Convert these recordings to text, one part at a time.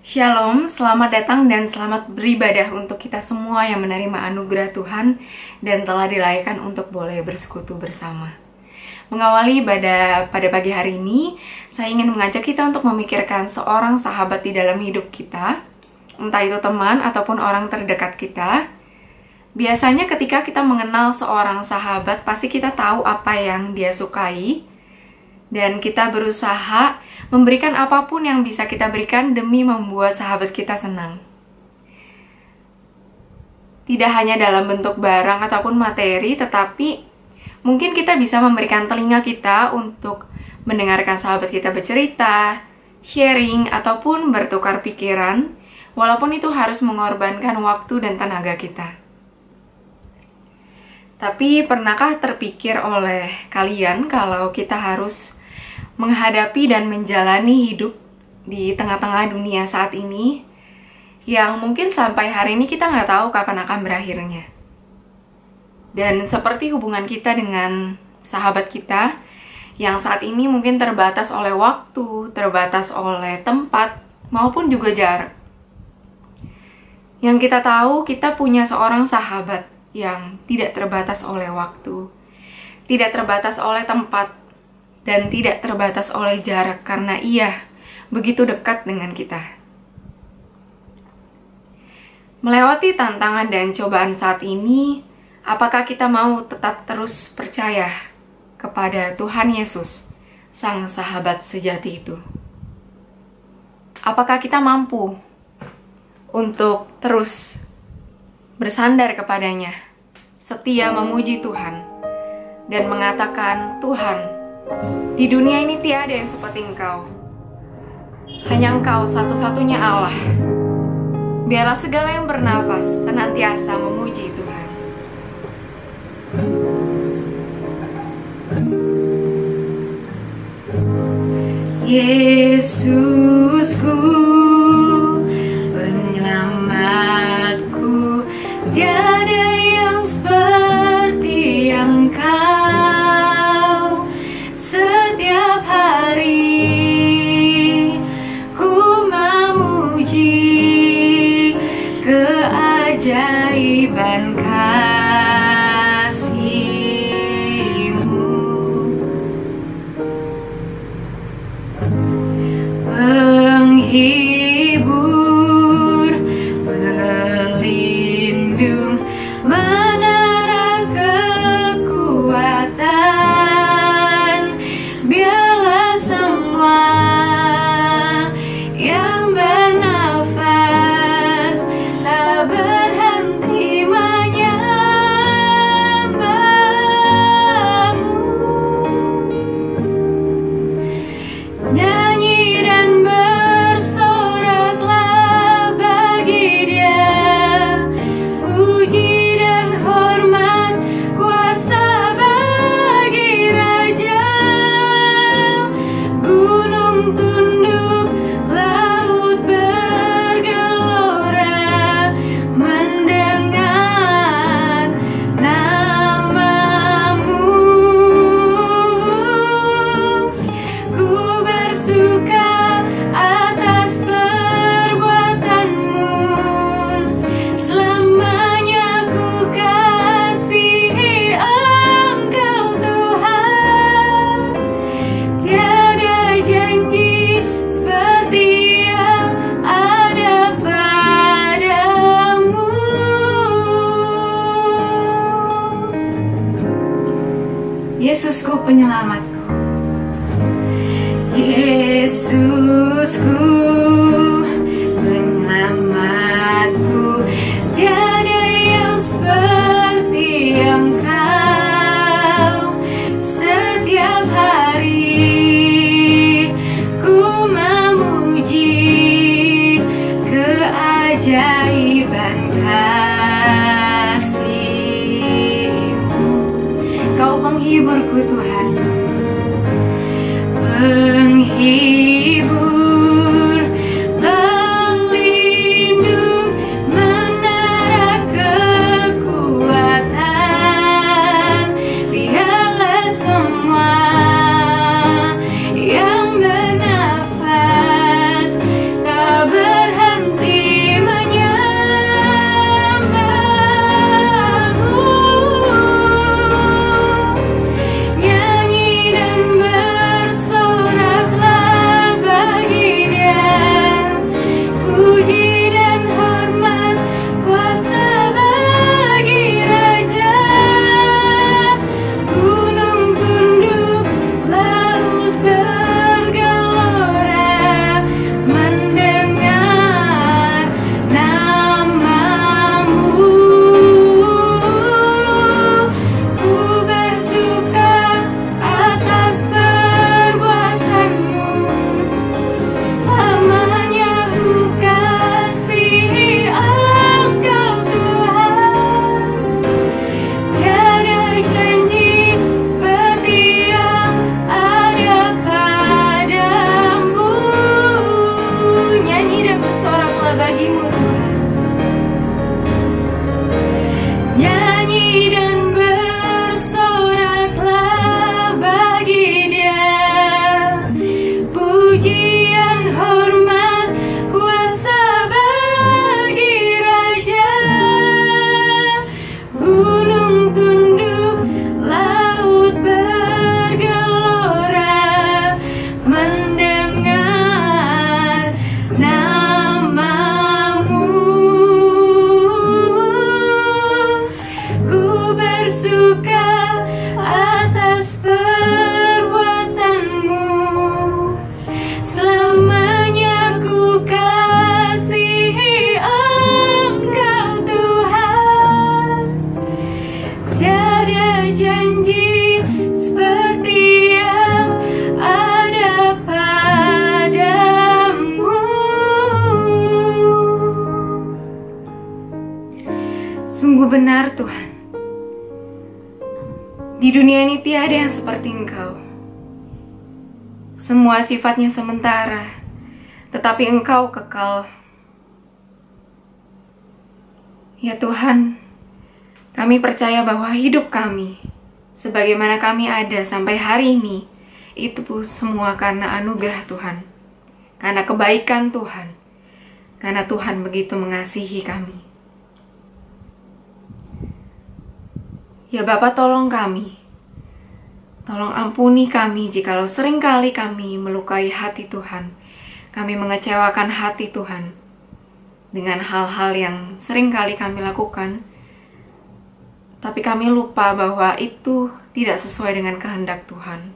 Shalom, selamat datang dan selamat beribadah untuk kita semua yang menerima anugerah Tuhan dan telah dilahirkan untuk boleh bersekutu bersama. Mengawali ibadah pada pagi hari ini, saya ingin mengajak kita untuk memikirkan seorang sahabat di dalam hidup kita, entah itu teman ataupun orang terdekat kita. Biasanya ketika kita mengenal seorang sahabat, pasti kita tahu apa yang dia sukai, dan kita berusaha memberikan apapun yang bisa kita berikan demi membuat sahabat kita senang. Tidak hanya dalam bentuk barang ataupun materi, tetapi mungkin kita bisa memberikan telinga kita untuk mendengarkan sahabat kita bercerita, sharing, ataupun bertukar pikiran, walaupun itu harus mengorbankan waktu dan tenaga kita. Tapi pernahkah terpikir oleh kalian kalau kita harus menghadapi dan menjalani hidup di tengah-tengah dunia saat ini yang mungkin sampai hari ini kita nggak tahu kapan akan berakhirnya. Dan seperti hubungan kita dengan sahabat kita yang saat ini mungkin terbatas oleh waktu, terbatas oleh tempat, maupun juga jarak. Yang kita tahu, kita punya seorang sahabat yang tidak terbatas oleh waktu, tidak terbatas oleh tempat, dan tidak terbatas oleh jarak karena ia begitu dekat dengan kita. Melewati tantangan dan cobaan saat ini, apakah kita mau tetap terus percaya kepada Tuhan Yesus, Sang Sahabat sejati itu? Apakah kita mampu untuk terus bersandar kepadanya, setia memuji Tuhan, dan mengatakan, Tuhan, di dunia ini tiada yang seperti Engkau. Hanya Engkau satu-satunya Allah. Biarlah segala yang bernafas senantiasa memuji Tuhan. Yesusku, penyelamatku, tiada yang seperti Engkau. Setiap hari ku memuji keajaiban kasih-Mu. Penghibur, pelindung, menara kekuatan, biarlah semua yang bernafas tak berhenti menyembah-Mu. Nyanyi dan bersoraklah bagi Dia, puji dan hormat, kuasa bagi Raja. Gunung tunduk, laut bergelora, mendengar nama-Mu. Ku bersuka atas perbuatan-Mu, selamanya ku kasihi Engkau Tuhan. Tiada janji seperti yang ada padamu. Yesusku penyelamatku, Yesusku penyelamatku, tiada yang seperti Engkau. Setiap hari ku memuji keajaiban kasih-Mu. Kau penghiburku Tuhan, penghibur, pelindung, menara kekuatan, biarlah semua yang bernafas tak berhenti Di dunia ini tiada yang seperti Engkau. Semua sifatnya sementara, tetapi Engkau kekal. Ya Tuhan, kami percaya bahwa hidup kami, sebagaimana kami ada sampai hari ini, itu semua karena anugerah Tuhan, karena kebaikan Tuhan, karena Tuhan begitu mengasihi kami. Ya Bapa, tolong kami. Tolong ampuni kami jikalau seringkali kami melukai hati Tuhan. Kami mengecewakan hati Tuhan dengan hal-hal yang seringkali kami lakukan. Tapi kami lupa bahwa itu tidak sesuai dengan kehendak Tuhan.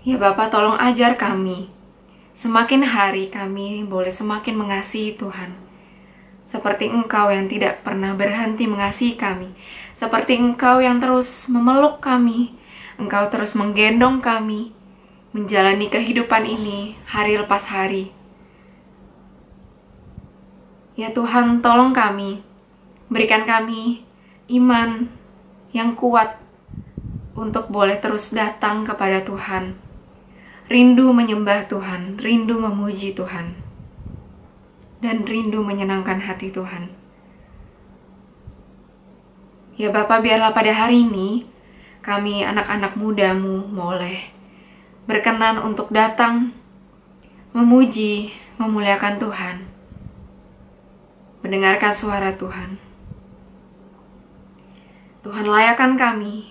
Ya Bapa, tolong ajar kami. Semakin hari kami boleh semakin mengasihi Tuhan. Seperti Engkau yang tidak pernah berhenti mengasihi kami. Seperti Engkau yang terus memeluk kami. Engkau terus menggendong kami menjalani kehidupan ini hari lepas hari. Ya Tuhan, tolong kami. Berikan kami iman yang kuat untuk boleh terus datang kepada Tuhan. Rindu menyembah Tuhan, rindu memuji Tuhan, dan rindu menyenangkan hati Tuhan. Ya Bapa, biarlah pada hari ini kami anak-anak muda-Mu boleh berkenan untuk datang memuji, memuliakan Tuhan, mendengarkan suara Tuhan. Tuhan, layakan kami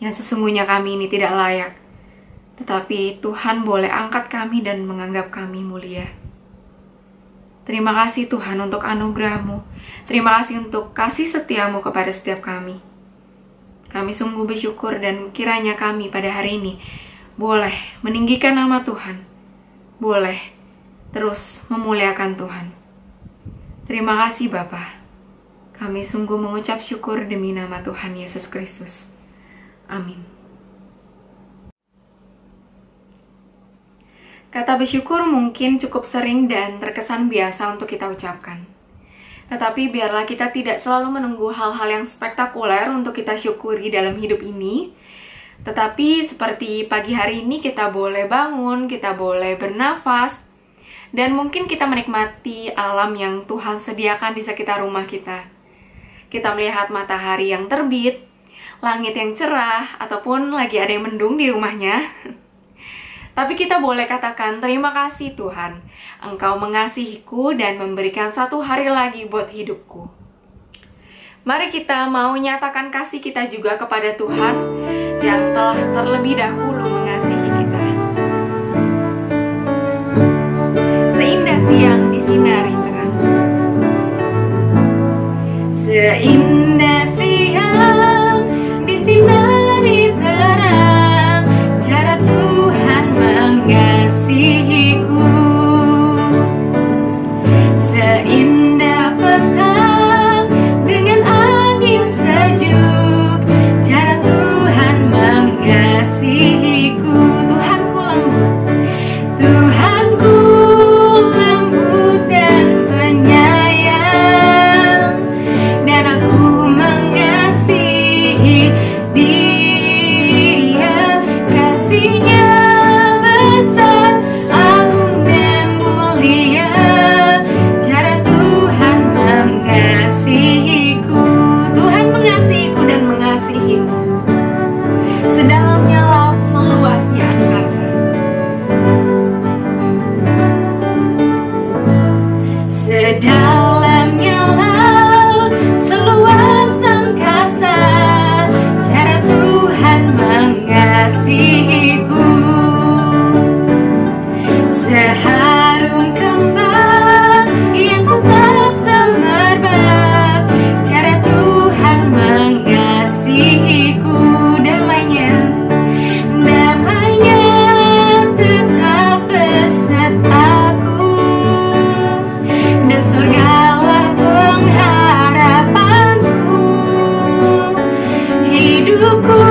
yang sesungguhnya kami ini tidak layak, tetapi Tuhan boleh angkat kami dan menganggap kami mulia. Terima kasih Tuhan untuk anugerah-Mu. Terima kasih untuk kasih setia-Mu kepada setiap kami. Kami sungguh bersyukur dan kiranya kami pada hari ini boleh meninggikan nama Tuhan. Boleh terus memuliakan Tuhan. Terima kasih Bapa. Kami sungguh mengucap syukur demi nama Tuhan Yesus Kristus. Amin. Kata bersyukur mungkin cukup sering dan terkesan biasa untuk kita ucapkan. Tetapi biarlah kita tidak selalu menunggu hal-hal yang spektakuler untuk kita syukuri dalam hidup ini. Tetapi seperti pagi hari ini kita boleh bangun, kita boleh bernafas, dan mungkin kita menikmati alam yang Tuhan sediakan di sekitar rumah kita. Kita melihat matahari yang terbit, langit yang cerah, ataupun lagi ada yang mendung di rumahnya. Tapi kita boleh katakan, terima kasih Tuhan, Engkau mengasihiku dan memberikan satu hari lagi buat hidupku. Mari kita mau nyatakan kasih kita juga kepada Tuhan yang telah terlebih dahulu mengasihi kita. Seindah siang disinari terang. Seindah siang disinari terang, cara Tuhan mengasihiku. Seindah petang dengan angin sejuk, cara Tuhan mengasihiku. Tuhanku lembut, Tuhanku lembut dan penyayang, dan aku mengasihi Dia. Kasihnya besar, agung dan mulia, cara Tuhan mengasihiku. Tuhan mengasihiku dan mengasihimu. Sedalamnya laut, seluasnya angkasa. Sedalamnya laut, seluas angkasa, cara Tuhan mengasihiku. Seharum kembang yang tetap semerbak, cara Tuhan mengasihiku. Damainya, damainya tetap besertaku, dan surgalah pengharapanku. Hidupku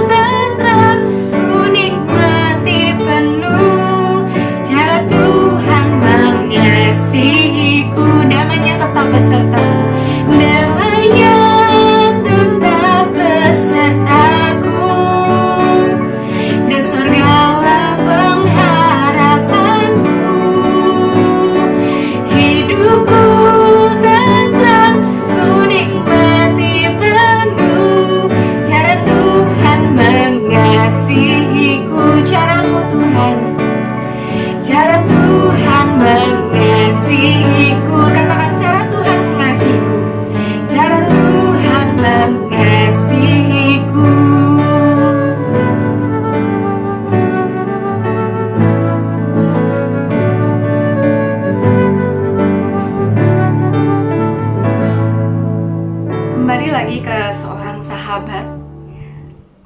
tentram, ku nikmati penuh, cara Tuhan mengasihiku. Damainya tetap besertaku, damainya tetap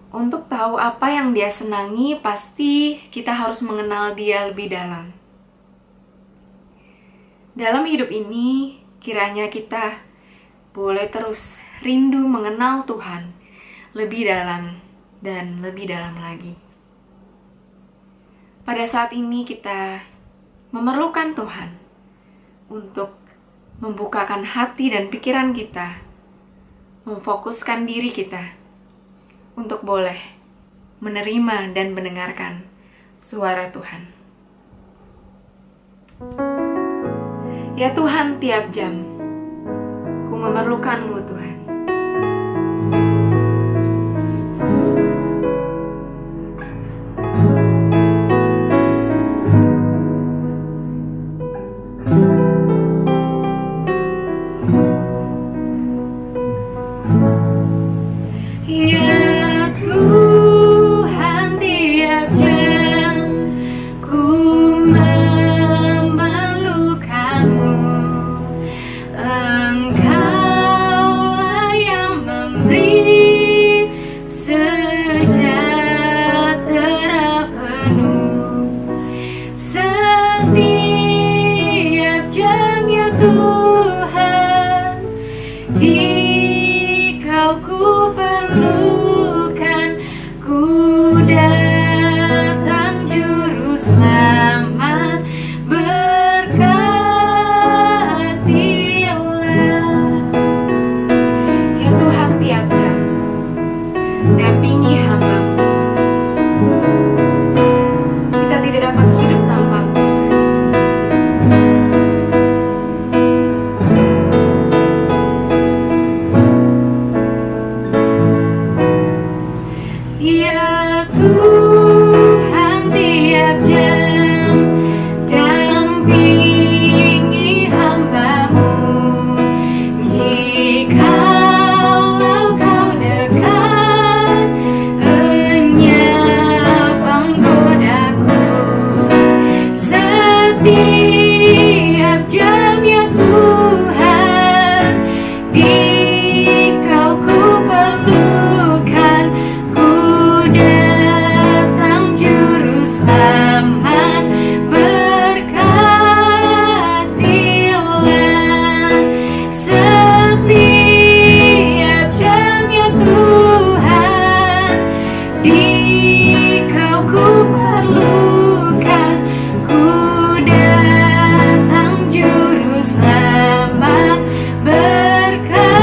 Untuk tahu apa yang Dia senangi, pasti kita harus mengenal Dia lebih dalam. Dalam hidup ini, kiranya kita boleh terus rindu mengenal Tuhan lebih dalam dan lebih dalam lagi. Pada saat ini kita memerlukan Tuhan untuk membukakan hati dan pikiran kita, memfokuskan diri kita untuk boleh menerima dan mendengarkan suara Tuhan. Ya Tuhan, tiap jam ku memerlukan-Mu Tuhan. Dampingi hamba-Mu. Kita tidak dapat hidup tanpa-Mu. Ya Tuhan, tiap jam dampingi hamba-Mu. Jikalau Kau dekat, enyap penggodaku. Setiap jam ya Tuhan, di Kau ku perlukan. Ku datang juru selamat, berkatilah. Setiap jam ya Tuhan, di Kau ku perlukan. Ku datang juru selamat, berkatilah.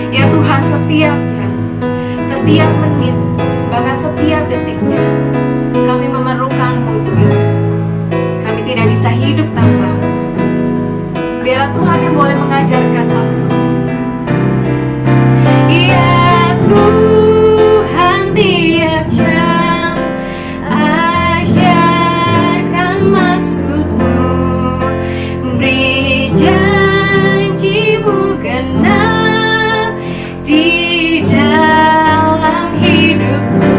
Ya Tuhan, setiap jam, setiap menit, bahkan setiap detiknya, kami memerlukan-Mu Tuhan. Kami tidak bisa hidup tanpa-Mu. Biarlah Tuhan yang boleh mengajarkan maksud-Mu. Ya Tuhan, tiap jam ajarkan maksud-Mu. Beri janji-Mu genap di dalam hidupku.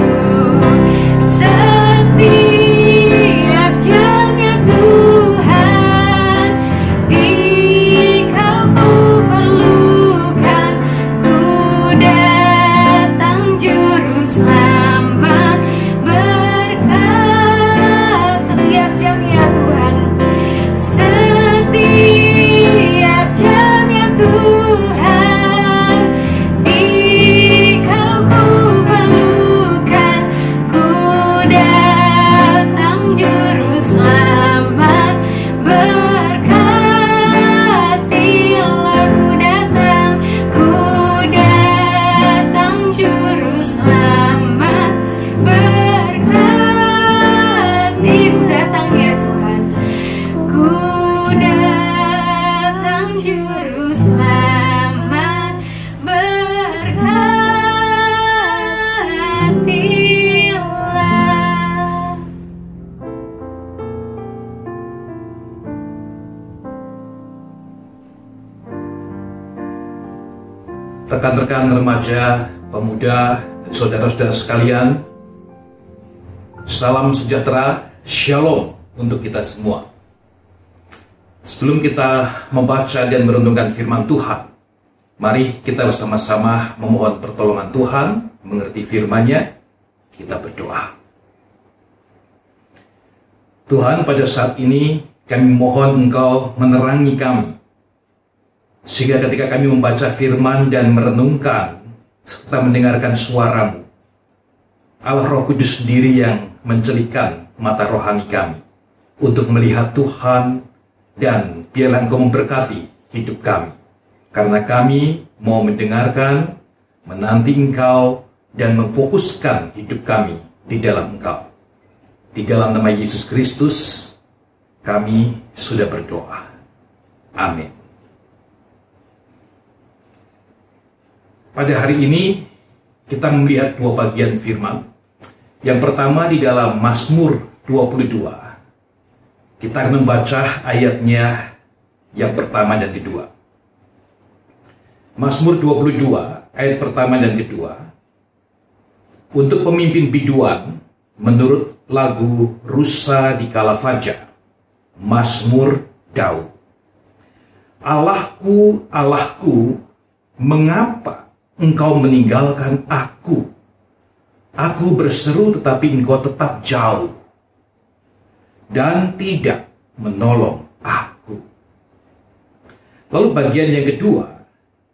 Setiap jam ya Tuhan, di Kau ku perlukan. Ku datang juru selamat, berkat. Setiap jam ya Tuhan, setiap jam ya Tuhan, di Kau ku perlukan. Ku datang juru selamat, berkatilah. Ku datang juru selamat, berkati. Ku datang ya Tuhan, ku datang juru selamat, berkatilah. Rekan-rekan remaja, pemuda, saudara-saudara sekalian, salam sejahtera, shalom untuk kita semua. Sebelum kita membaca dan merenungkan firman Tuhan, Mari kita bersama-sama memohon pertolongan Tuhan, mengerti firman-Nya. Kita berdoa. Tuhan, pada saat ini kami mohon Engkau menerangi kami, sehingga ketika kami membaca firman dan merenungkan serta mendengarkan suara-Mu, Allah Roh Kudus sendiri yang mencelikan mata rohani kami untuk melihat Tuhan, dan biarlah Engkau memberkati hidup kami, karena kami mau mendengarkan, menanti Engkau, dan memfokuskan hidup kami di dalam Engkau. Di dalam nama Yesus Kristus kami sudah berdoa. Amin. Pada hari ini kita melihat dua bagian firman. Yang pertama di dalam Mazmur 22. Kita akan membaca ayatnya yang pertama dan kedua. Mazmur 22 ayat pertama dan kedua. Untuk pemimpin biduan menurut lagu Rusa di Kala Fajar, Mazmur Daud. Allahku, Allahku, mengapa Engkau meninggalkan aku? Aku berseru tetapi Engkau tetap jauh dan tidak menolong aku. Lalu bagian yang kedua,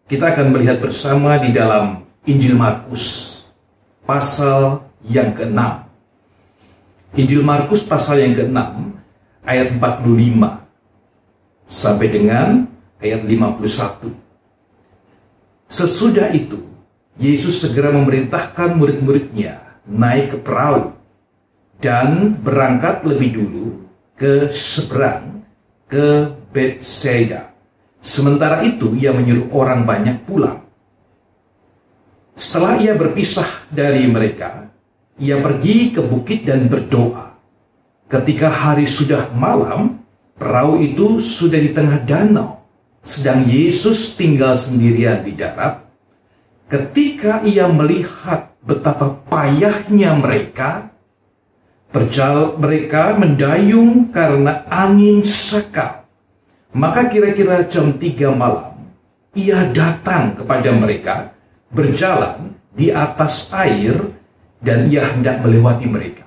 kita akan melihat bersama di dalam Injil Markus pasal yang ke-6. Injil Markus pasal yang ke-6 ayat 45 sampai dengan ayat 51. Sesudah itu, Yesus segera memerintahkan murid-muridnya naik ke perahu dan berangkat lebih dulu ke seberang, ke Betsaida. Sementara itu, ia menyuruh orang banyak pulang. Setelah ia berpisah dari mereka, ia pergi ke bukit dan berdoa. Ketika hari sudah malam, perahu itu sudah di tengah danau, sedang Yesus tinggal sendirian di darat. Ketika ia melihat betapa payahnya mereka mendayung karena angin sekal, maka kira-kira jam 3 malam, ia datang kepada mereka, berjalan di atas air, dan ia hendak melewati mereka.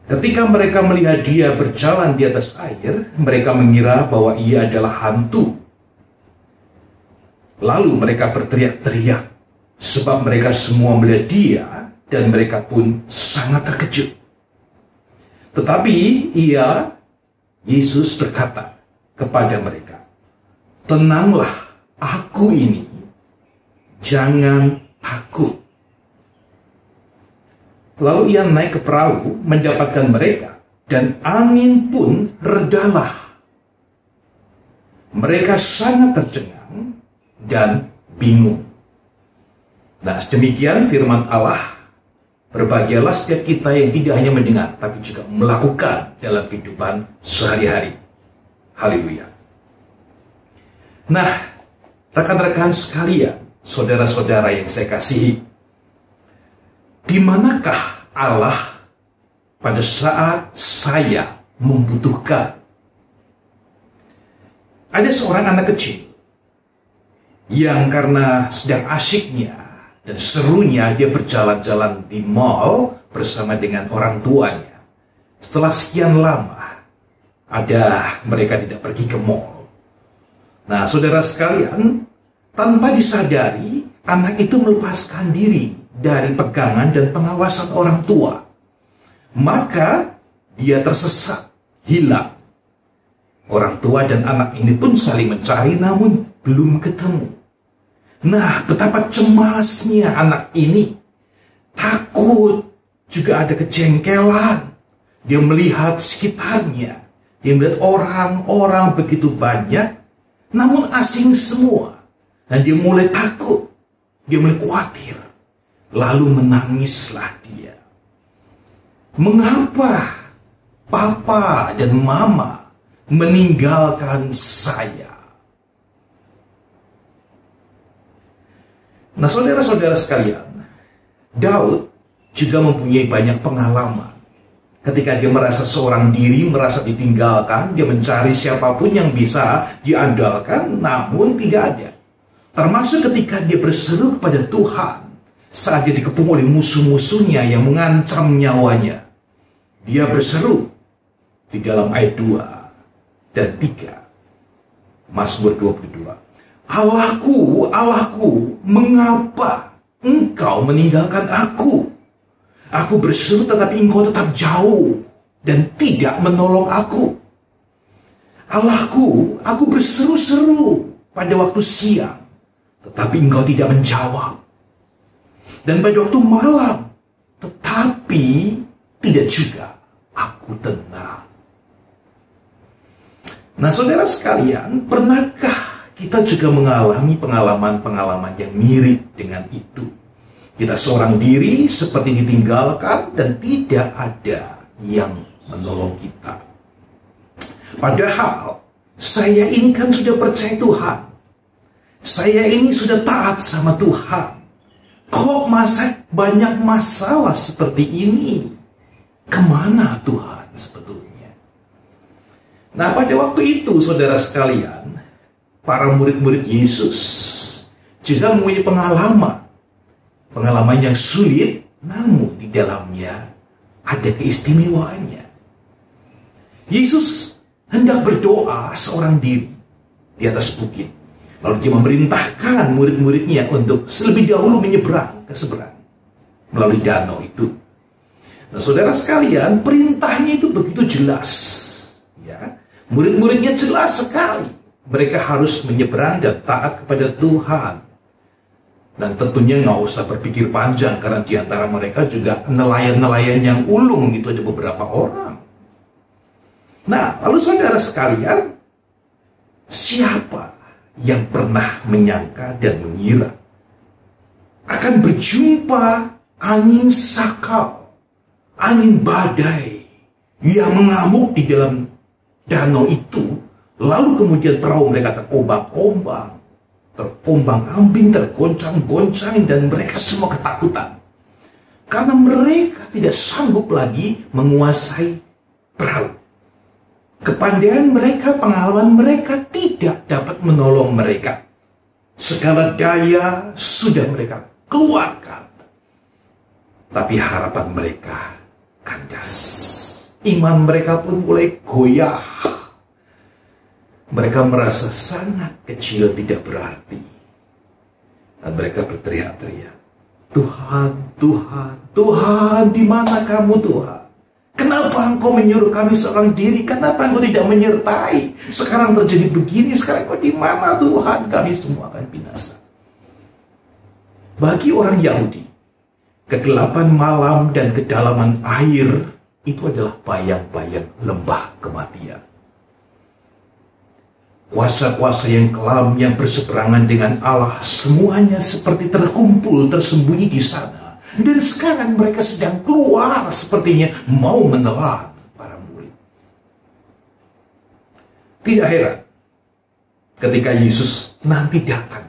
Ketika mereka melihat dia berjalan di atas air, mereka mengira bahwa ia adalah hantu. Lalu mereka berteriak-teriak, sebab mereka semua melihat dia, dan mereka pun sangat terkejut. Tetapi Yesus berkata kepada mereka, "Tenanglah, aku ini, jangan takut." Lalu ia naik ke perahu mendapatkan mereka, dan angin pun redalah. Mereka sangat tercengang dan bingung. Nah, demikian firman Allah. Berbahagialah setiap kita yang tidak hanya mendengar, tapi juga melakukan dalam kehidupan sehari-hari. Haleluya. Nah, rekan-rekan sekalian, saudara-saudara yang saya kasihi, di manakah Allah pada saat saya membutuhkan? Ada seorang anak kecil yang karena sedang asyiknya dan serunya dia berjalan-jalan di mall bersama dengan orang tuanya. Setelah sekian lama, mereka tidak pergi ke mall. Nah, saudara sekalian, tanpa disadari, anak itu melepaskan diri dari pegangan dan pengawasan orang tua. Maka dia tersesat, hilang. Orang tua dan anak ini pun saling mencari namun belum ketemu. Nah, betapa cemasnya anak ini. Takut, juga ada kejengkelan. Dia melihat sekitarnya. Dia melihat orang-orang begitu banyak, namun asing semua. Dan dia mulai takut. Dia mulai khawatir. Lalu menangislah dia. Mengapa papa dan mama meninggalkan saya? Nah, saudara-saudara sekalian, Daud juga mempunyai banyak pengalaman. Ketika dia merasa seorang diri, merasa ditinggalkan, dia mencari siapapun yang bisa diandalkan, namun tidak ada. Termasuk ketika dia berseru kepada Tuhan saat dia dikepung oleh musuh-musuhnya yang mengancam nyawanya. Dia berseru di dalam ayat 2 dan 3 Mazmur 22. Allahku, Allahku, mengapa engkau meninggalkan aku? Aku berseru tetapi engkau tetap jauh dan tidak menolong aku. Allahku, aku berseru-seru pada waktu siang, tetapi engkau tidak menjawab. Dan pada waktu malam, tetapi tidak juga aku tenang. Nah, saudara sekalian, pernahkah kita juga mengalami pengalaman-pengalaman yang mirip dengan itu? Kita seorang diri seperti ditinggalkan dan tidak ada yang menolong kita. Padahal saya ini kan sudah percaya Tuhan. Saya ini sudah taat sama Tuhan. Kok banyak masalah seperti ini? Kemana Tuhan sebetulnya? Nah, pada waktu itu, saudara sekalian, para murid-murid Yesus juga mempunyai pengalaman yang sulit, namun di dalamnya ada keistimewaannya. Yesus hendak berdoa seorang diri di atas bukit. Lalu dia memerintahkan murid-muridnya untuk lebih dahulu menyeberang ke seberang melalui danau itu. Nah, saudara sekalian, perintahnya itu begitu jelas. Ya, murid-muridnya jelas sekali. Mereka harus menyeberang dan taat kepada Tuhan. Dan tentunya nggak usah berpikir panjang, karena di antara mereka juga nelayan-nelayan yang ulung, itu ada beberapa orang. Nah, lalu saudara sekalian, siapa yang pernah menyangka dan mengira akan berjumpa angin sakal, angin badai yang mengamuk di dalam danau itu, lalu kemudian perahu mereka terombang-ombang, terombang-ambing, tergoncang-goncang, dan mereka semua ketakutan karena mereka tidak sanggup lagi menguasai perahu. Kepandaian mereka, pengalaman mereka tidak dapat menolong mereka. Segala daya sudah mereka keluarkan, tapi harapan mereka kandas. Iman mereka pun mulai goyah. Mereka merasa sangat kecil, tidak berarti. Dan mereka berteriak-teriak, Tuhan, Tuhan, Tuhan, di mana kamu Tuhan? Kenapa engkau menyuruh kami seorang diri? Kenapa engkau tidak menyertai? Sekarang terjadi begini, sekarang engkau di mana Tuhan? Kami semua akan binasa. Bagi orang Yahudi, kegelapan malam dan kedalaman air itu adalah bayang-bayang lembah kematian. Kuasa-kuasa yang kelam yang berseberangan dengan Allah, semuanya seperti terkumpul, tersembunyi di sana. Dan sekarang mereka sedang keluar, sepertinya mau menelan para murid. Tidak heran ketika Yesus nanti datang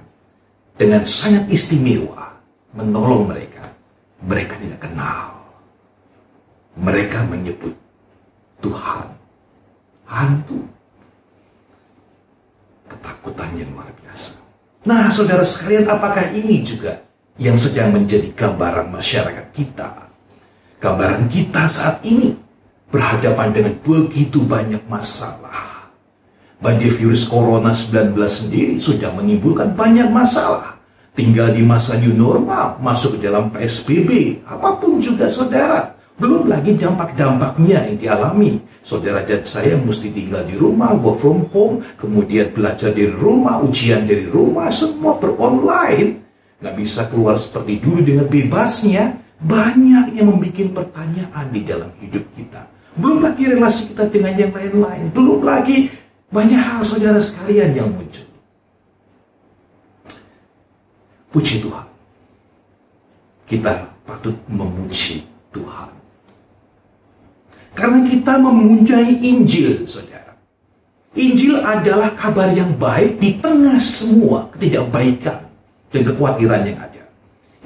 dengan sangat istimewa menolong mereka. Mereka tidak kenal. Mereka menyebut Tuhan hantu. Ketakutan yang luar biasa. Nah, saudara sekalian, apakah ini juga yang sedang menjadi gambaran masyarakat kita? Gambaran kita saat ini berhadapan dengan begitu banyak masalah. Badai virus Corona 19 sendiri sudah menimbulkan banyak masalah. Tinggal di masa new normal, masuk ke dalam PSBB, apapun juga saudara. Belum lagi dampak-dampaknya yang dialami. Saudara dan saya mesti tinggal di rumah, work from home, kemudian belajar dari rumah, ujian dari rumah, semua beronline. Nggak bisa keluar seperti dulu dengan bebasnya. Banyak yang membuat pertanyaan di dalam hidup kita. Belum lagi relasi kita dengan yang lain-lain. Belum lagi banyak hal saudara sekalian yang muncul. Puji Tuhan. Kita patut memuji Tuhan. Karena kita memunyai Injil, saudara. Injil adalah kabar yang baik di tengah semua ketidakbaikan dan kekhawatiran yang ada.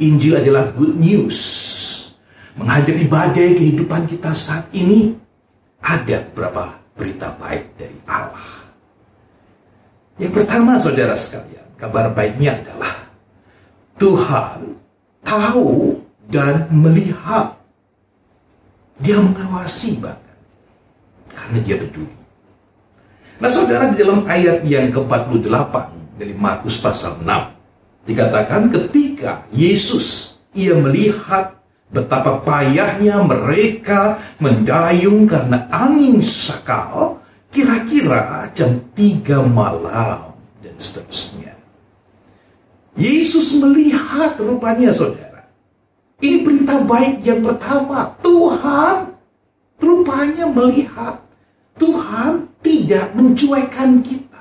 Injil adalah good news. Menghadapi badai kehidupan kita saat ini, ada beberapa berita baik dari Allah. Yang pertama, saudara sekalian, kabar baiknya adalah Tuhan tahu dan melihat. Dia mengawasi bahkan, karena dia peduli. Nah saudara, di dalam ayat yang ke-48 dari Markus pasal 6, dikatakan ketika Yesus, ia melihat betapa payahnya mereka mendayung karena angin sakal, kira-kira jam 3 malam, dan seterusnya. Yesus melihat rupanya saudara. Ini berita baik yang pertama. Tuhan rupanya melihat. Tuhan tidak mencuekkan kita.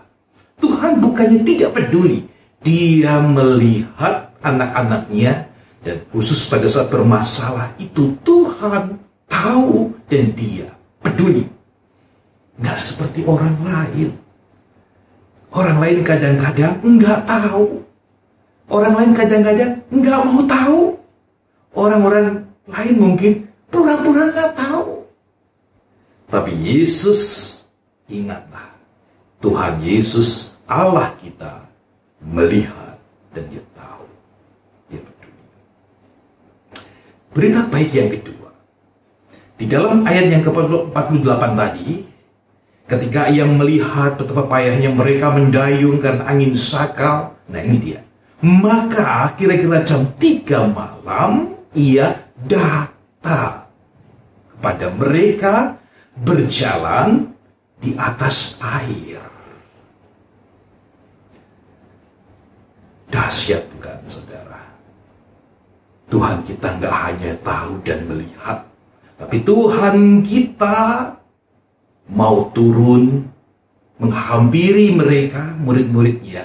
Tuhan bukannya tidak peduli. Dia melihat anak-anaknya. Dan khusus pada saat bermasalah itu, Tuhan tahu dan dia peduli. Nggak seperti orang lain. Orang lain kadang-kadang nggak tahu. Orang lain kadang-kadang nggak mau tahu. Orang-orang lain mungkin pura-pura nggak tahu. Tapi Yesus, ingatlah, Tuhan Yesus Allah kita melihat dan dia tahu. Dia peduli. Berita baik yang kedua. Di dalam ayat yang ke-48 tadi, ketika ia melihat betapa payahnya mereka mendayung karena angin sakal, nah ini dia. Maka kira-kira jam 3 malam, ia datang kepada mereka berjalan di atas air. Dahsyat bukan saudara? Tuhan kita nggak hanya tahu dan melihat, tapi Tuhan kita mau turun menghampiri mereka, murid-muridnya,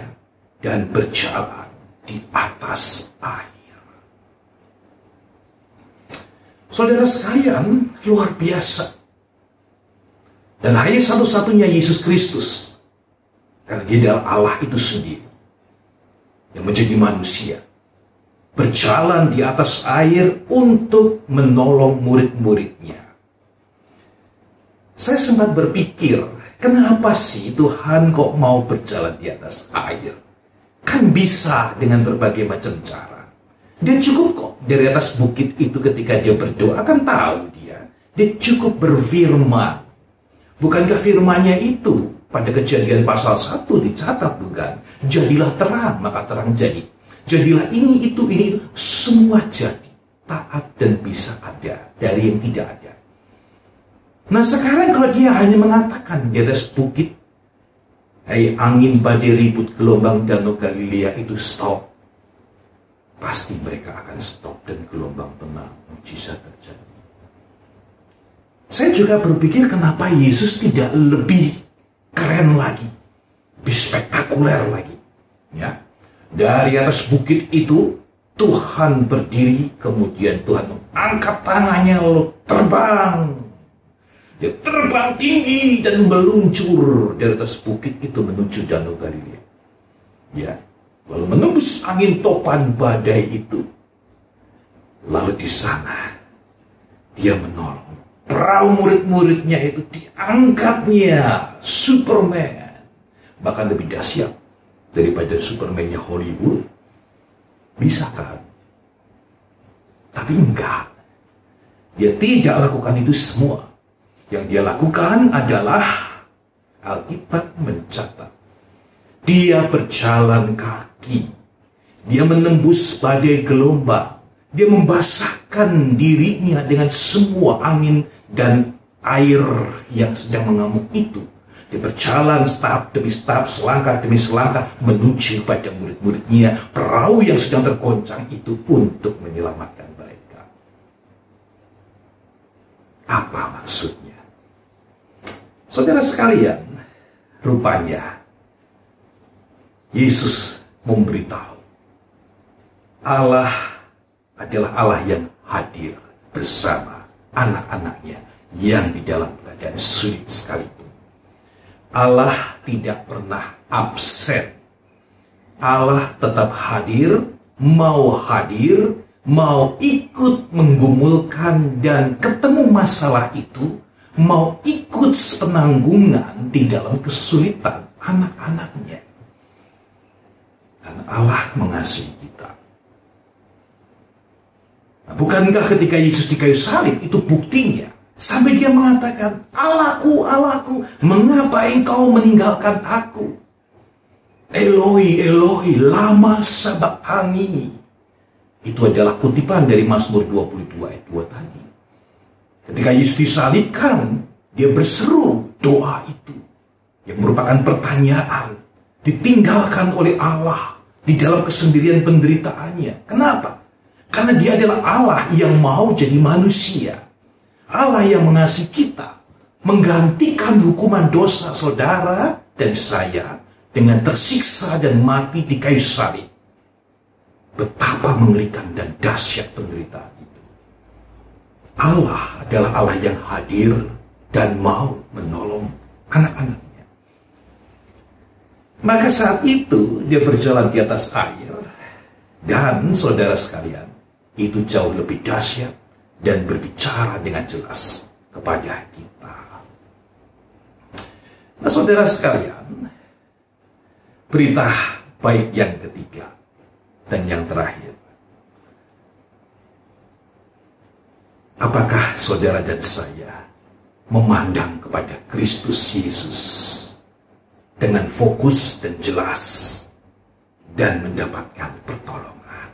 dan berjalan di atas air. Saudara sekalian, luar biasa. Dan hanya satu-satunya Yesus Kristus, karena dia adalah Allah itu sendiri, yang menjadi manusia, berjalan di atas air untuk menolong murid-muridnya. Saya sempat berpikir, kenapa sih Tuhan kok mau berjalan di atas air? Kan bisa dengan berbagai macam cara. Dia cukup kok dari atas bukit itu ketika dia berdoa, kan tahu dia. Dia cukup berfirman. Bukankah firman-Nya itu pada Kejadian pasal 1 dicatat bukan? Jadilah terang, maka terang jadi. Jadilah ini, itu, semua jadi. Taat dan bisa ada dari yang tidak ada. Nah sekarang kalau dia hanya mengatakan di atas bukit, hai angin, badai, ribut, gelombang, danau Galilea itu stop. Pasti mereka akan stop dan gelombang tenang, mujizat terjadi. Saya juga berpikir kenapa Yesus tidak lebih keren lagi, lebih spektakuler lagi. Ya, dari atas bukit itu Tuhan berdiri, kemudian Tuhan mengangkat tangannya lalu terbang. Dia terbang tinggi dan meluncur dari atas bukit itu menuju danau Galilea. Ya. Lalu menembus angin topan badai itu. Lalu di sana dia menolong. Perahu murid-muridnya itu diangkatnya Superman. Bahkan lebih dahsyat daripada Superman-nya Hollywood. Bisa kan? Tapi enggak. Dia tidak lakukan itu semua. Yang dia lakukan adalah Alkitab mencatat. Dia berjalan kaki. Dia menembus badai gelombang. Dia membasahkan dirinya dengan semua angin dan air yang sedang mengamuk itu. Dia berjalan step demi step, selangkah demi selangkah menuju pada murid-muridnya, perahu yang sedang tergoncang itu untuk menyelamatkan mereka. Apa maksudnya? Saudara sekalian, rupanya Yesus memberitahu Allah adalah Allah yang hadir bersama anak-anaknya yang di dalam keadaan sulit sekalipun. Allah tidak pernah absen. Allah tetap hadir, mau ikut menggumulkan dan ketemu masalah itu, mau ikut sepenanggungan di dalam kesulitan anak-anaknya. Karena Allah mengasihi kita. Nah, bukankah ketika Yesus di kayu salib itu buktinya? Sampai dia mengatakan, Allahku, Allahku, mengapa engkau meninggalkan aku? Eloi, Eloi, lama sabachthani. Itu adalah kutipan dari Mazmur 22 ayat 2 tadi. Ketika Yesus disalibkan, dia berseru doa itu. Yang merupakan pertanyaan. Ditinggalkan oleh Allah di dalam kesendirian penderitaannya. Kenapa? Karena dia adalah Allah yang mau jadi manusia. Allah yang mengasihi kita. Menggantikan hukuman dosa saudara dan saya dengan tersiksa dan mati di kayu salib. Betapa mengerikan dan dahsyat penderitaan itu. Allah adalah Allah yang hadir dan mau menolong anak-anaknya. Maka saat itu dia berjalan di atas air. Dan saudara sekalian, itu jauh lebih dahsyat dan berbicara dengan jelas kepada kita. Nah saudara sekalian, berita baik yang ketiga dan yang terakhir. Apakah saudara dan saya memandang kepada Kristus Yesus dengan fokus dan jelas dan mendapatkan pertolongan?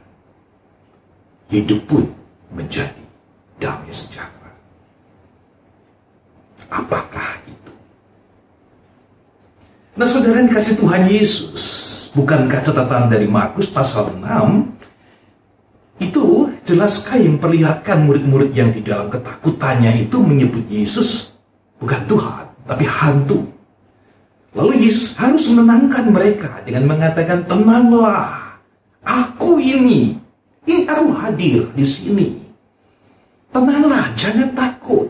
Hidup pun menjadi damai sejahtera. Apakah itu? Nah saudara yang kasih Tuhan Yesus, bukankah catatan dari Markus pasal 6 itu jelas sekali memperlihatkan murid-murid yang di dalam ketakutannya itu menyebut Yesus bukan Tuhan, tapi hantu. Lalu Yesus harus menenangkan mereka dengan mengatakan, tenanglah, aku ini aku hadir di sini. Tenanglah, jangan takut.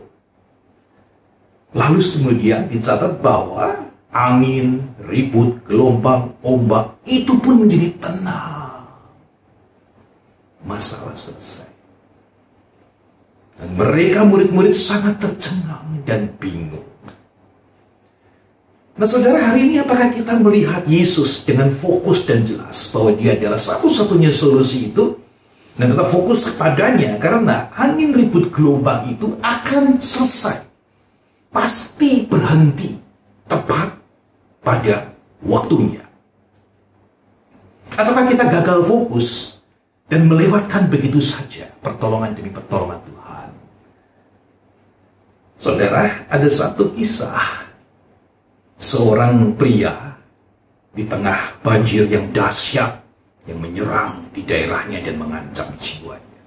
Lalu kemudian dicatat bahwa angin, ribut, gelombang, ombak itu pun menjadi tenang. Masalah selesai. Dan mereka murid-murid sangat tercengang dan bingung. Nah saudara, hari ini apakah kita melihat Yesus dengan fokus dan jelas bahwa dia adalah satu-satunya solusi itu? Dan tetap fokus kepadanya, karena angin, ribut, gelombang itu akan selesai. Pasti berhenti tepat pada waktunya. Ataukah kita gagal fokus dan melewatkan begitu saja pertolongan demi pertolongan Tuhan? Saudara, ada satu kisah. Seorang pria di tengah banjir yang dahsyat yang menyerang di daerahnya dan mengancam jiwanya.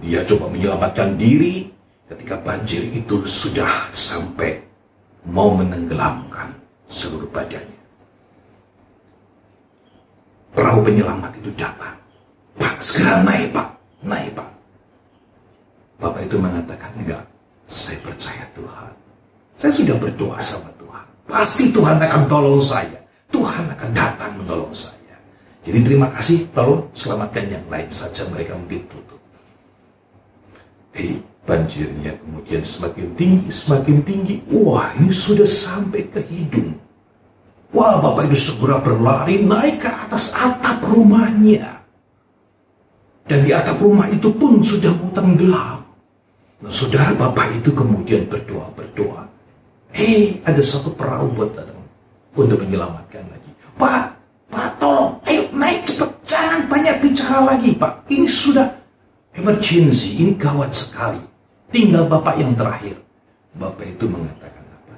Dia coba menyelamatkan diri ketika banjir itu sudah sampai mau menenggelamkan seluruh badannya. Perahu penyelamat itu datang. Pak, segera naik pak, naik pak. Bapak itu mengatakan, enggak, saya percaya Tuhan. Saya sudah berdoa sama Tuhan. Pasti Tuhan akan tolong saya. Tuhan akan datang menolong saya. Jadi terima kasih, tolong selamatkan yang lain saja, mereka mungkin tutup. Banjirnya kemudian semakin tinggi. Wah, ini sudah sampai ke hidung. Wah, bapak itu segera berlari naik ke atas atap rumahnya. Dan di atap rumah itu pun sudah mau tenggelam. Nah, saudara, bapak itu kemudian berdoa. Ada satu perahu buat datang untuk menyelamatkan lagi. Pak, tolong, ayo naik cepat, jangan banyak bicara lagi, Pak. Ini sudah emergency, ini gawat sekali. Tinggal Bapak yang terakhir. Bapak itu mengatakan apa?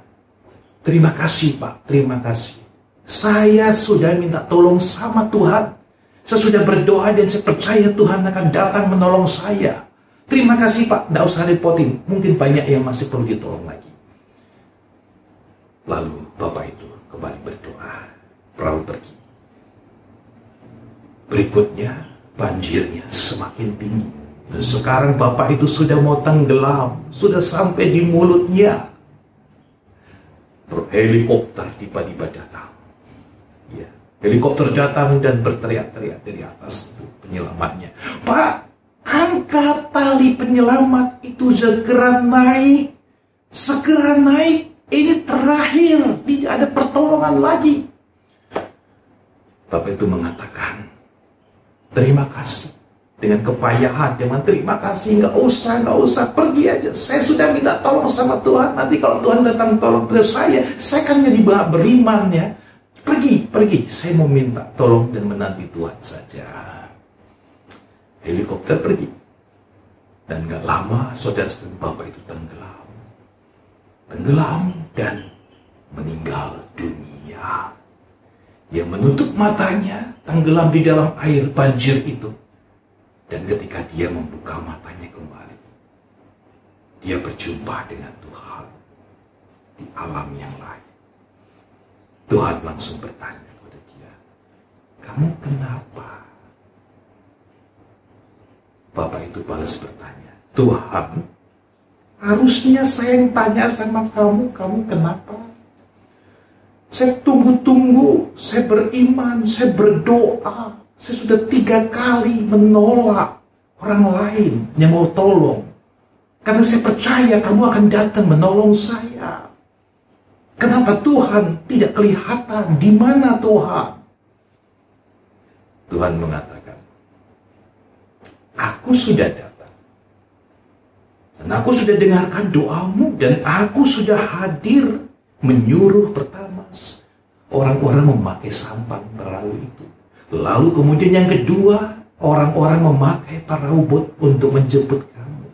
Terima kasih, Pak, terima kasih. Saya sudah minta tolong sama Tuhan. Saya sudah berdoa dan saya percaya Tuhan akan datang menolong saya. Terima kasih, Pak, tidak usah repotin. Mungkin banyak yang masih perlu ditolong lagi. Lalu Bapak itu kembali berdoa. Perahu pergi. Berikutnya banjirnya semakin tinggi. Dan sekarang bapak itu sudah mau tenggelam. Sudah sampai di mulutnya. Helikopter tiba-tiba datang. Ya, helikopter datang dan berteriak-teriak dari atas itu penyelamatnya. Pak, angkat tali penyelamat itu segera naik. Segera naik. Ini terakhir. Tidak ada pertolongan lagi. Bapak itu mengatakan, terima kasih. Dengan kepayahan, jangan terima kasih, nggak usah, pergi aja. Saya sudah minta tolong sama Tuhan, nanti kalau Tuhan datang tolong ke saya kan jadi beriman ya. Pergi, saya mau minta tolong dan menanti Tuhan saja. Helikopter pergi. Dan gak lama saudara-saudara Bapak itu tenggelam dan meninggal dunia. Dia menutup matanya, tenggelam di dalam air banjir itu. Dan ketika dia membuka matanya kembali, dia berjumpa dengan Tuhan di alam yang lain. Tuhan langsung bertanya kepada dia, kamu kenapa? Bapak itu balas bertanya, Tuhan, harusnya saya yang tanya sama kamu kenapa? Saya tunggu-tunggu, saya beriman, saya berdoa. Saya sudah 3 kali menolak orang lain yang mau tolong. Karena saya percaya kamu akan datang menolong saya. Kenapa Tuhan tidak kelihatan? Di mana Tuhan? Tuhan mengatakan, aku sudah datang. Dan aku sudah dengarkan doamu. Dan aku sudah hadir menyuruh pertama orang-orang memakai sampan perahu itu. Lalu kemudian yang kedua, orang-orang memakai perahu bot untuk menjemput kamu.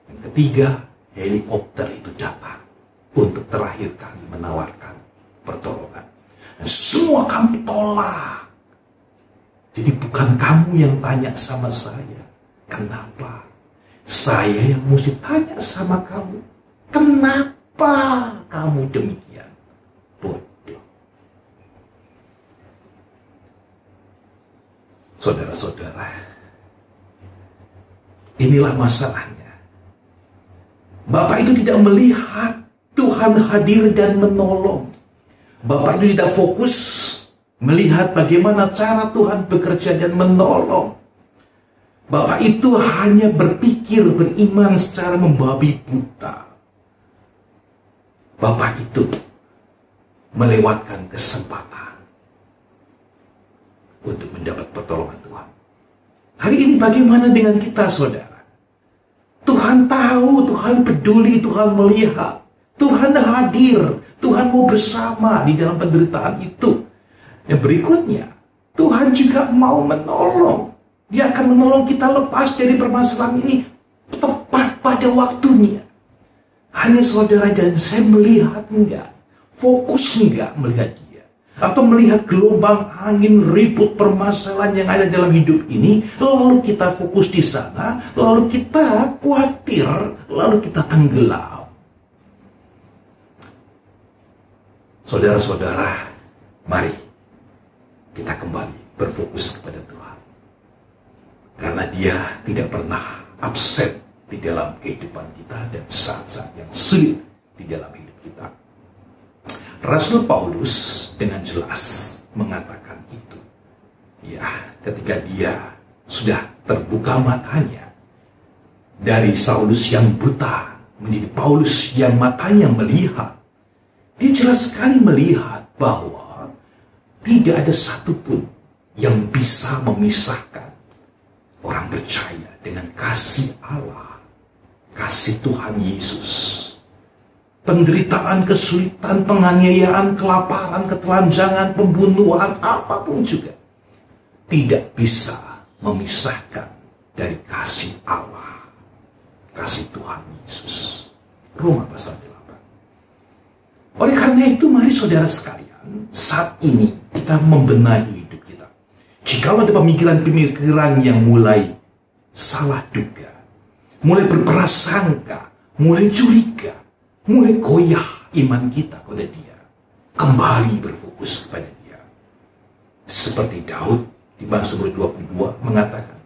Yang ketiga, helikopter itu datang untuk terakhir kali menawarkan pertolongan. Dan semua kamu tolak. Jadi bukan kamu yang tanya sama saya, kenapa? Saya yang mesti tanya sama kamu, kenapa kamu demikian bodoh? Saudara-saudara, inilah masalahnya. Bapak itu tidak melihat Tuhan hadir dan menolong. Bapak itu tidak fokus melihat bagaimana cara Tuhan bekerja dan menolong. Bapak itu hanya berpikir beriman secara membabi buta. Bapak itu melewatkan kesempatan untuk mendapat pertolongan Tuhan. Hari ini bagaimana dengan kita, saudara? Tuhan tahu, Tuhan peduli, Tuhan melihat, Tuhan hadir, Tuhan mau bersama di dalam penderitaan itu. Yang berikutnya, Tuhan juga mau menolong. Dia akan menolong kita lepas dari permasalahan ini tepat pada waktunya. Hanya saudara dan saya melihat enggak, fokus enggak melihat dia. Atau melihat gelombang angin ribut permasalahan yang ada dalam hidup ini, lalu kita fokus di sana, lalu kita khawatir, lalu kita tenggelam. Saudara-saudara, mari kita kembali berfokus kepada Tuhan. Karena dia tidak pernah absen di dalam kehidupan kita dan saat-saat yang sulit di dalam hidup kita. Rasul Paulus dengan jelas mengatakan itu. Ya, ketika dia sudah terbuka matanya dari Saulus yang buta menjadi Paulus yang matanya melihat, dia jelas sekali melihat bahwa tidak ada satupun yang bisa memisahkan orang percaya dengan kasih Allah, kasih Tuhan Yesus. Penderitaan, kesulitan, penganiayaan, kelaparan, ketelanjangan, pembunuhan, apapun juga tidak bisa memisahkan dari kasih Allah, kasih Tuhan Yesus. Roma pasal 8. Oleh karena itu, mari saudara sekalian, saat ini kita membenahi hidup kita. Jika ada pemikiran-pemikiran yang mulai salah duga, mulai berprasangka, mulai curiga, mulai goyah iman kita kepada dia, kembali berfokus kepada dia. Seperti Daud di Mazmur 22 mengatakan,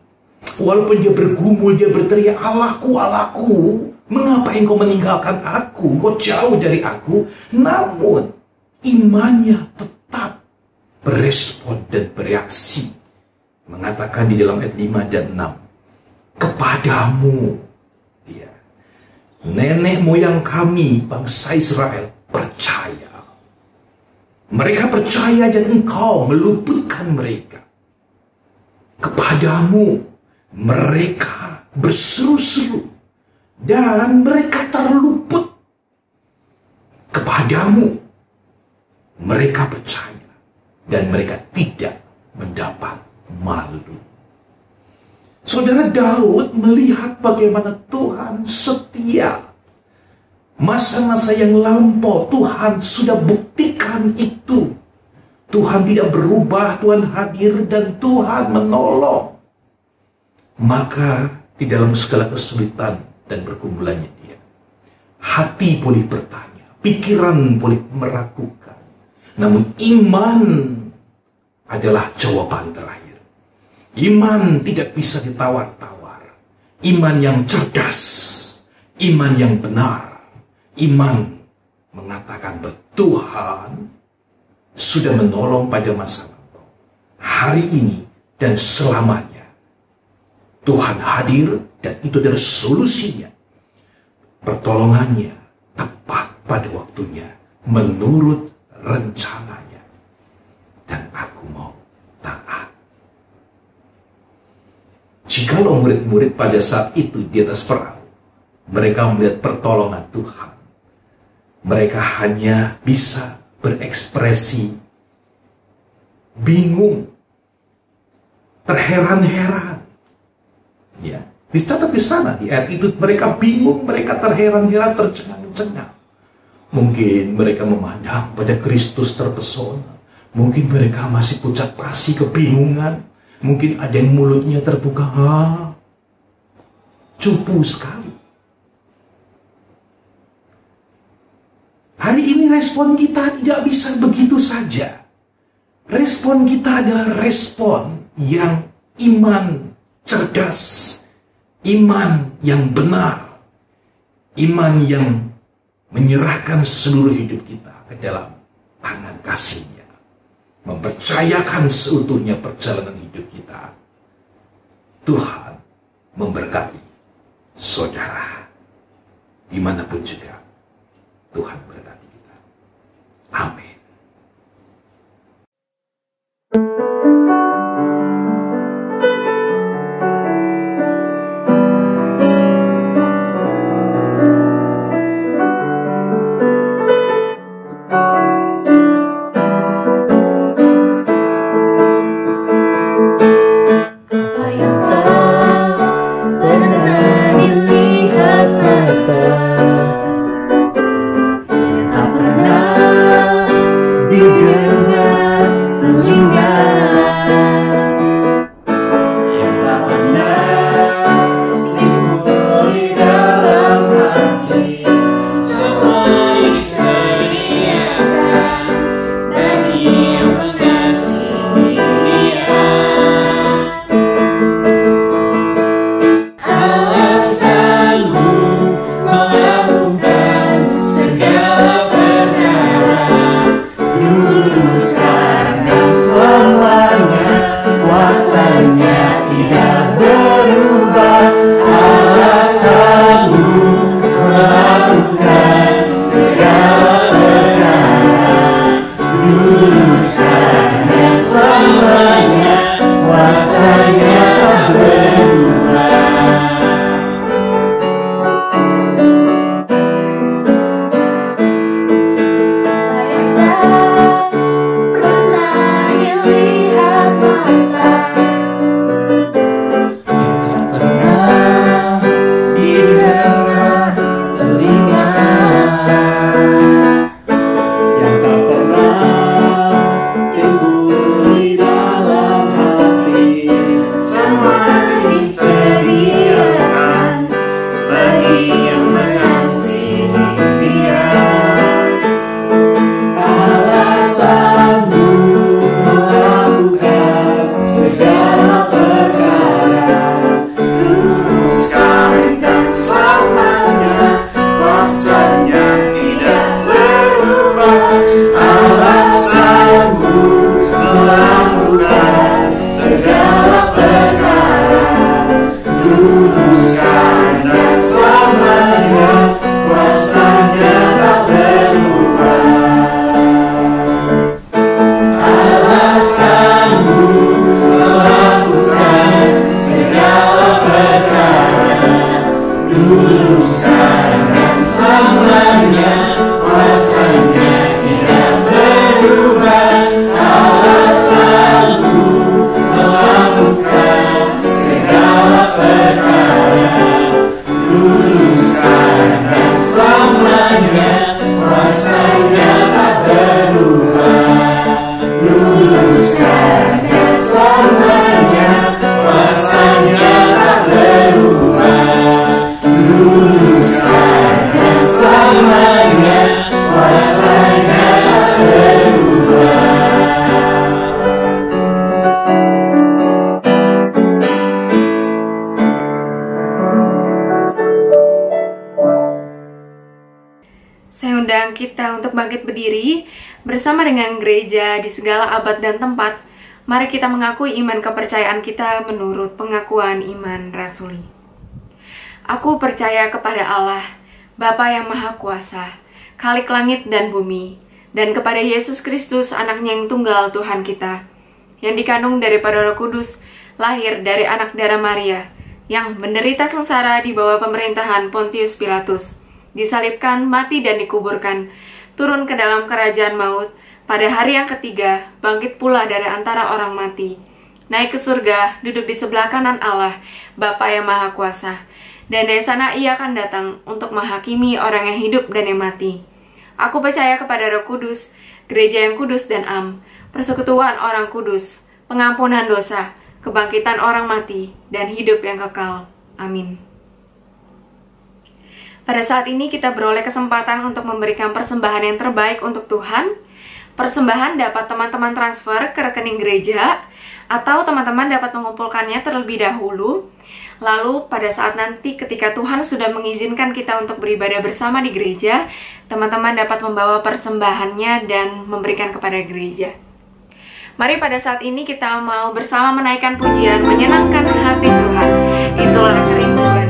walaupun dia bergumul, dia berteriak, Allahku, Allahku, mengapa engkau meninggalkan aku, engkau jauh dari aku, namun imannya tetap berespon dan bereaksi. Mengatakan di dalam ayat 5 dan 6, kepadamu, ya, nenek moyang kami, bangsa Israel, percaya. Mereka percaya dan Engkau meluputkan mereka. Kepadamu mereka berseru-seru dan mereka terluput. Kepadamu mereka percaya dan mereka tidak mendapat malu. Saudara, Daud melihat bagaimana Tuhan setia. Masa-masa yang lampau Tuhan sudah buktikan itu. Tuhan tidak berubah, Tuhan hadir dan Tuhan menolong. Maka di dalam segala kesulitan dan pergumulannya dia, hati boleh bertanya, pikiran boleh meragukan, namun iman adalah jawaban terakhir. Iman tidak bisa ditawar-tawar. Iman yang cerdas, iman yang benar, iman mengatakan bahwa Tuhan sudah menolong pada masa lampau, hari ini dan selamanya. Tuhan hadir dan itu adalah solusinya. Pertolongannya tepat pada waktunya, menurut rencananya. Dan aku mau taat. Jikalau murid-murid pada saat itu di atas perahu, mereka melihat pertolongan Tuhan, mereka hanya bisa berekspresi bingung, terheran-heran. Ya, dicatat di sana di ayat itu, mereka bingung, mereka terheran-heran, tercengang-cengang. Mungkin mereka memandang pada Kristus terpesona. Mungkin mereka masih pucat pasi kebingungan. Mungkin ada yang mulutnya terbuka, cupu sekali. Hari ini respon kita tidak bisa begitu saja. Respon kita adalah respon yang iman cerdas, iman yang benar, iman yang menyerahkan seluruh hidup kita ke dalam tangan kasih-Nya, mempercayakan seutuhnya perjalanan hidup kita. Tuhan memberkati saudara dimanapun juga. Tuhan berkati kita. Amin. kita untuk bangkit berdiri bersama dengan gereja di segala abad dan tempat. Mari kita mengakui iman kepercayaan kita menurut pengakuan iman rasuli. Aku percaya kepada Allah, Bapa yang Maha Kuasa, Khalik langit dan bumi, dan kepada Yesus Kristus, anaknya yang tunggal Tuhan kita, yang dikandung daripada Roh Kudus, lahir dari anak darah Maria, yang menderita sengsara di bawah pemerintahan Pontius Pilatus, disalibkan, mati dan dikuburkan, turun ke dalam kerajaan maut, pada hari yang ketiga, bangkit pula dari antara orang mati, naik ke surga, duduk di sebelah kanan Allah, Bapa yang Maha Kuasa, dan dari sana ia akan datang untuk menghakimi orang yang hidup dan yang mati. Aku percaya kepada Roh Kudus, gereja yang kudus dan am, persekutuan orang kudus, pengampunan dosa, kebangkitan orang mati, dan hidup yang kekal. Amin. Pada saat ini kita beroleh kesempatan untuk memberikan persembahan yang terbaik untuk Tuhan. Persembahan dapat teman-teman transfer ke rekening gereja, atau teman-teman dapat mengumpulkannya terlebih dahulu. Lalu pada saat nanti ketika Tuhan sudah mengizinkan kita untuk beribadah bersama di gereja, teman-teman dapat membawa persembahannya dan memberikan kepada gereja. Mari pada saat ini kita mau bersama menaikkan pujian menyenangkan hati Tuhan. Itulah kerinduan.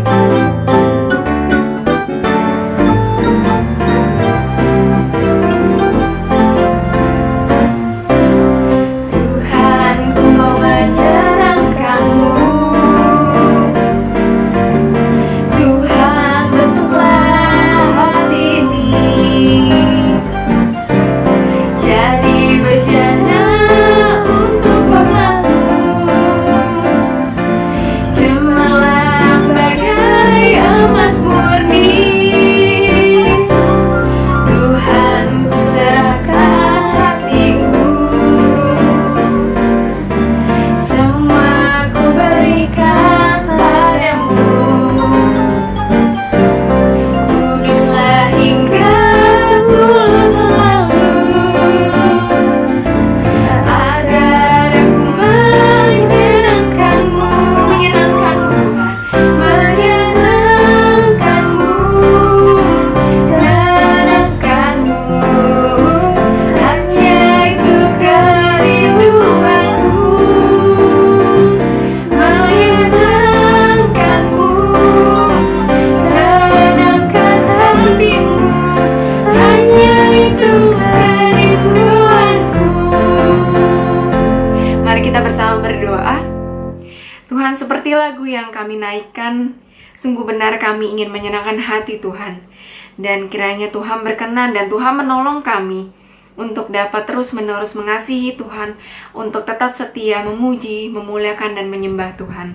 Tuhan, seperti lagu yang kami naikkan, sungguh benar kami ingin menyenangkan hati Tuhan. Dan kiranya Tuhan berkenan dan Tuhan menolong kami untuk dapat terus-menerus mengasihi Tuhan, untuk tetap setia, memuji, memuliakan, dan menyembah Tuhan.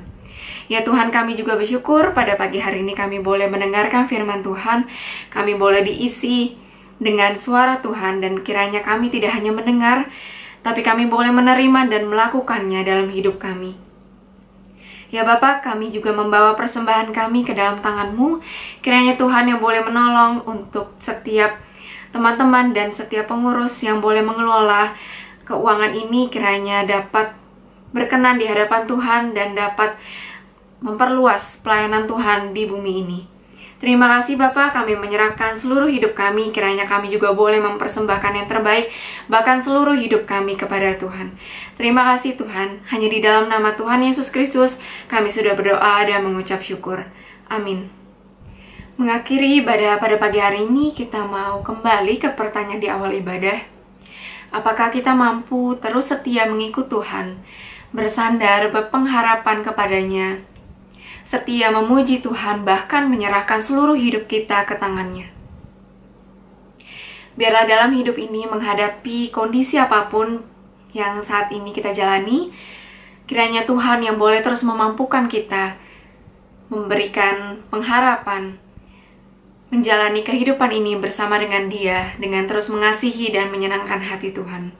Ya Tuhan, kami juga bersyukur pada pagi hari ini kami boleh mendengarkan firman Tuhan, kami boleh diisi dengan suara Tuhan, dan kiranya kami tidak hanya mendengar, tapi kami boleh menerima dan melakukannya dalam hidup kami. Ya Bapa, kami juga membawa persembahan kami ke dalam tangan-Mu. Kiranya Tuhan yang boleh menolong untuk setiap teman-teman dan setiap pengurus yang boleh mengelola keuangan ini, kiranya dapat berkenan di hadapan Tuhan dan dapat memperluas pelayanan Tuhan di bumi ini. Terima kasih Bapa, kami menyerahkan seluruh hidup kami, kiranya kami juga boleh mempersembahkan yang terbaik, bahkan seluruh hidup kami kepada Tuhan. Terima kasih Tuhan, hanya di dalam nama Tuhan Yesus Kristus, kami sudah berdoa dan mengucap syukur. Amin. Mengakhiri ibadah pada pagi hari ini, kita mau kembali ke pertanyaan di awal ibadah. Apakah kita mampu terus setia mengikut Tuhan, bersandar berpengharapan kepadanya, setia memuji Tuhan, bahkan menyerahkan seluruh hidup kita ke tangan-Nya. Biarlah dalam hidup ini menghadapi kondisi apapun yang saat ini kita jalani, kiranya Tuhan yang boleh terus memampukan kita, memberikan pengharapan, menjalani kehidupan ini bersama dengan Dia, dengan terus mengasihi dan menyenangkan hati Tuhan.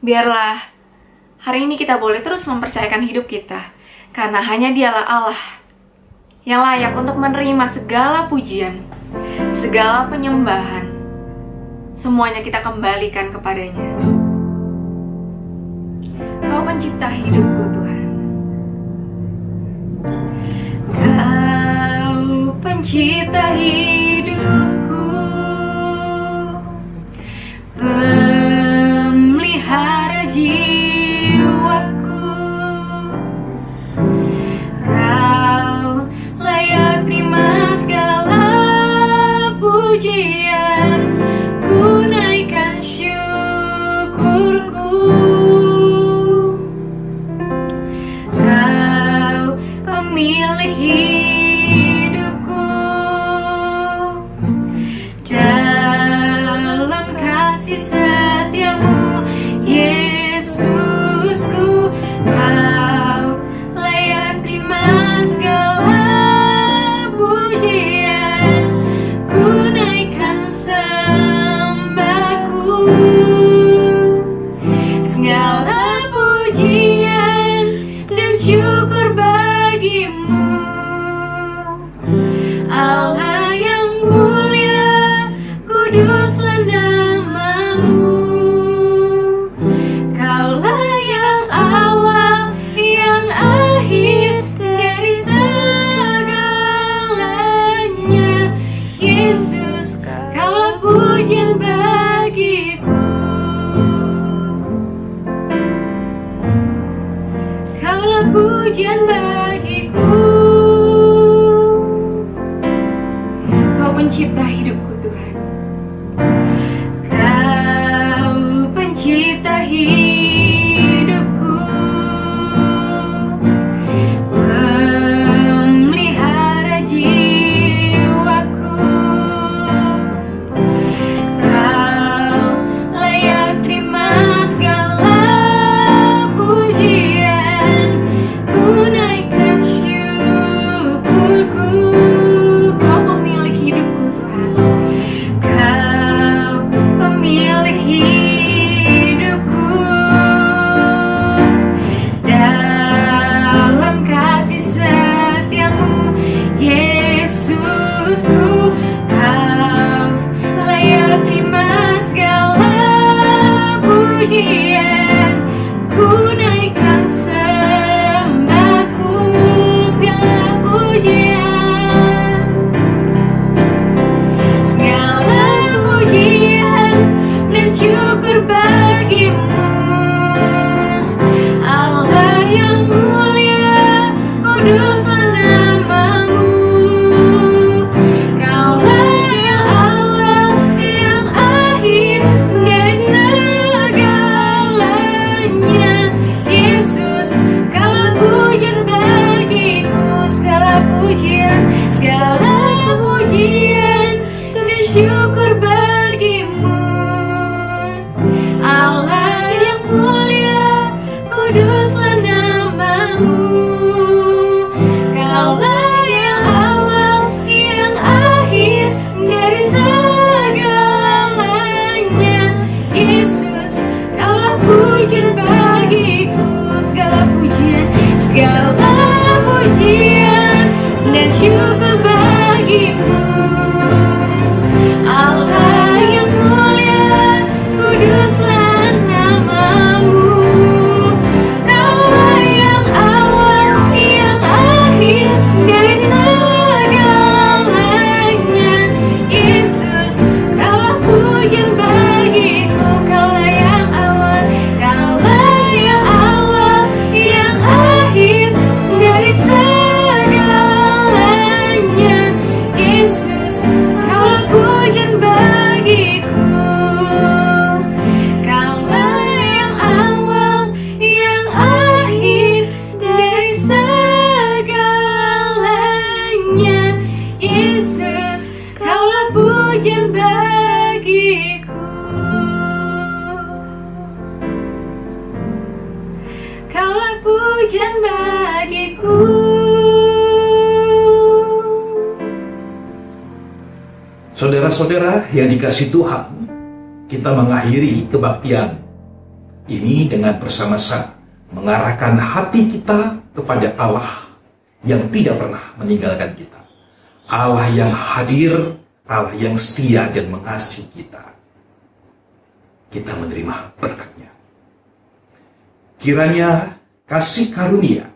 Biarlah hari ini kita boleh terus mempercayakan hidup kita, karena hanya Dialah Allah yang layak untuk menerima segala pujian, segala penyembahan. Semuanya kita kembalikan kepadanya. Kau pencipta hidupku Tuhan. Kau pencipta hidupku. pujian bagiku. Kau pencipta hidupku Tuhan. Kau pencipta hidupku, pemelihara jiwaku. Kau layak terima segala pujian, ku naikkan syukurku. Kau pemilik hidupku Tuhan. Kau pemilik hidupku. Dalam kasih setiamu Yesusku, kau layak terima segala pujian, ku naikkan sembahku, segala pujian, segala pujian dan syukur bagimu. Allah yang mulia, kuduslah namamu. Kaulah yang awal, yang akhir dari segalanya. Yesus, kaulah pujian bagiku, segala pujian dan syukur bagimu. Allah yang mulia, kuduslah namamu. Kaulah yang awal, yang akhir dari segalanya. Yesus, kaulah pujian bagiku, segala pujian dan syukur bagimu. Allah yang mulia, kuduslah namamu. Kaulah yang awal, yang akhir dari segalanya. Yesus, kaulah pujian bagiku. Kaulah yang awal, yang akhir dari segalanya. Yesus, kaulah pujian bagiku. Kaulah yang awal, yang akhir dari segalanya. Yesus, kaulah pujian bagiku. Kaulah pujian bagiku. Saudara-saudara yang dikasihi Tuhan, kita mengakhiri kebaktian ini dengan bersama-sama mengarahkan hati kita kepada Allah yang tidak pernah meninggalkan kita. Allah yang hadir, Allah yang setia dan mengasihi kita. Kita menerima berkat-Nya. Kiranya kasih karunia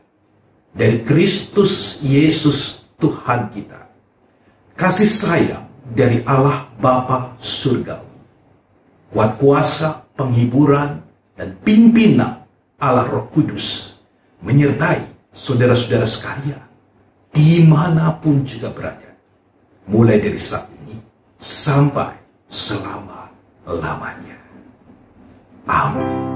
dari Kristus Yesus Tuhan kita, kasih sayang dari Allah Bapa Surgawi, kuat kuasa, penghiburan, dan pimpinan Allah Roh Kudus menyertai saudara-saudara sekalian dimanapun juga berada, mulai dari saat ini sampai selama-lamanya. Amin.